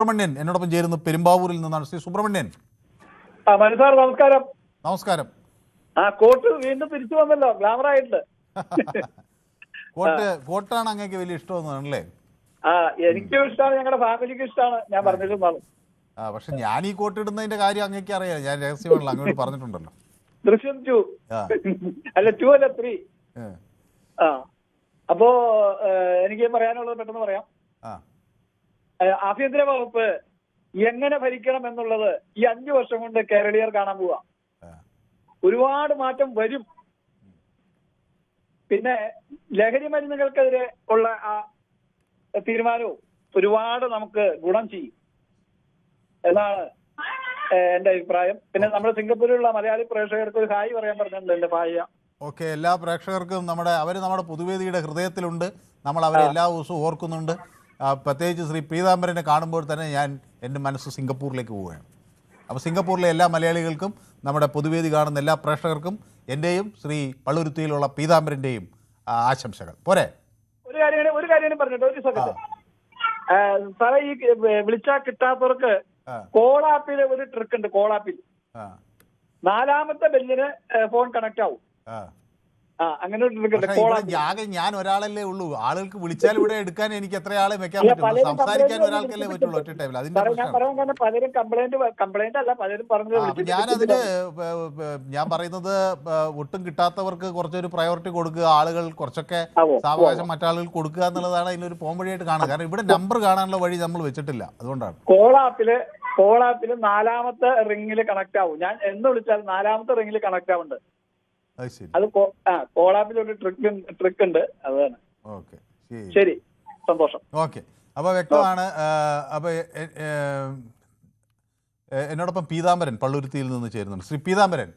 സുബ്രഹ്മണ്യൻ എന്നോടൊപ്പം ചേരുന്നു പെരുമ്പാവൂരിൽ നിന്നാണ്. ശ്രീ സുബ്രഹ്മണ്യൻ, മനസ്സാർ നമസ്കാരം. നമസ്കാരം. കോട്ട് വീണ്ടും തിരിച്ചു വന്നല്ലോ, ഗ്ലാമർ ആയിട്ട്. കോട്ടാണ് അങ്ങേക്ക് വലിയ ഇഷ്ടമൊന്നുമാണല്ലേ? എനിക്കും ഇഷ്ടമാണ്, ഞങ്ങളുടെ ഫാമിലിക്കും ഇഷ്ടമാണ്. ഞാൻ പറഞ്ഞിരുന്നാണ്. പക്ഷെ ഞാൻ ഈ കോട്ട് ഇടുന്നതിന്റെ കാര്യം അങ്ങേക്ക് അറിയാം. ഞാൻ രഹസ്യമാണല്ലോ, അങ്ങോട്ട് പറഞ്ഞിട്ടുണ്ടല്ലോ. ദൃശ്യം 2 അല്ല 2 അല്ല 3. അപ്പോ എനിക്ക് പറയാനുള്ളത് പെട്ടെന്ന് പറയാം. ആഭ്യന്തര വകുപ്പ് എങ്ങനെ ഭരിക്കണം എന്നുള്ളത് ഈ 5 വർഷം കൊണ്ട് കേരളീയർ കാണാൻ പോവാ. ഒരുപാട് മാറ്റം വരും. പിന്നെ ലഹരി മരുന്നുകൾക്കെതിരെ ഉള്ള ആ തീരുമാനവും ഒരുപാട് നമുക്ക് ഗുണം ചെയ്യും എന്നാണ് എന്റെ അഭിപ്രായം. പിന്നെ നമ്മുടെ സിംഗപ്പൂരിലുള്ള മലയാളി പ്രേക്ഷകർക്ക് ഒരു ഹായ് പറയാൻ പറഞ്ഞിട്ടുണ്ട് എന്റെ ഭാര്യ. ഓക്കെ, എല്ലാ പ്രേക്ഷകർക്കും അവര് നമ്മുടെ പൊതുവേദിയുടെ ഹൃദയത്തിലുണ്ട്. നമ്മൾ അവരെ എല്ലാ ദിവസവും ഓർക്കുന്നുണ്ട്. പ്രത്യേകിച്ച് ശ്രീ പീതാംബരനെ കാണുമ്പോൾ തന്നെ എൻ്റെ മനസ്സ് സിംഗപ്പൂരിലേക്ക് പോവുകയാണ്. അപ്പോൾ സിംഗപ്പൂരിലെ എല്ലാ മലയാളികൾക്കും നമ്മുടെ പൊതുവേദി കാണുന്ന എല്ലാ പ്രേക്ഷകർക്കും എൻ്റെയും ശ്രീ പള്ളുരുത്തിയിലുള്ള പീതാംബരൻ്റെയും ആശംസകൾ. പോരെ? ഒരു കാര്യം പറഞ്ഞിട്ട് ഒരു സെക്കൻഡ് സാറേ, ഈ വിളിച്ചാൽ കിട്ടാത്തവർക്ക് കോളാപ്പിൽ ഒരു ട്രിക്ക് ഉണ്ട്. കോളാപ്പിൽ 4ാമത്തെ ബെല്ലിന് ഫോൺ കണക്ട് ആവും. അങ്ങനെ ഞാൻ ഒരാളല്ലേ ഉള്ളൂ. ആളുകൾക്ക് വിളിച്ചാൽ ഇവിടെ എടുക്കാൻ എനിക്ക് എത്ര ആളെ വെക്കാൻ പറ്റും? സംസാരിക്കാൻ ഒരാൾക്കല്ലേ പറ്റുള്ളൂ ഒറ്റ ടൈമിൽ. പലരും കംപ്ലൈന്റ് അല്ല, പലരും പറഞ്ഞത് ഞാൻ പറയുന്നത് ഒട്ടും കിട്ടാത്തവർക്ക് കുറച്ചൊരു പ്രയോറിറ്റി കൊടുക്കുക, ആളുകൾ കുറച്ചൊക്കെ സാവകാശം മറ്റാളുകൾ കൊടുക്കുക എന്നുള്ളതാണ് അതിനൊരു പോംവഴിയായിട്ട് കാണുക. കാരണം ഇവിടെ നമ്പർ കാണാനുള്ള വഴി നമ്മൾ വെച്ചിട്ടില്ല, അതുകൊണ്ടാണ്. കോളാപ്പില് 4ാമത്തെ റിംഗിൽ കണക്ട് ആവും. ഞാൻ എന്ന് വിളിച്ചാൽ 4ാമത്തെ റിംഗിൽ കണക്ട് ആവുന്നുണ്ട്. അത് കോളാപ്പിലൊരു ട്രിക്ക് ഉണ്ട്, അതാണ്. ശരി, സന്തോഷം. ഓക്കെ, അപ്പോൾ വ്യക്തമാണ്. അപ്പോൾ എന്നോടൊപ്പം പീതാംബരൻ പള്ളുരുത്തിയിൽ നിന്ന് ചേരുന്നുണ്ട്. ശ്രീ പീതാംബരൻ,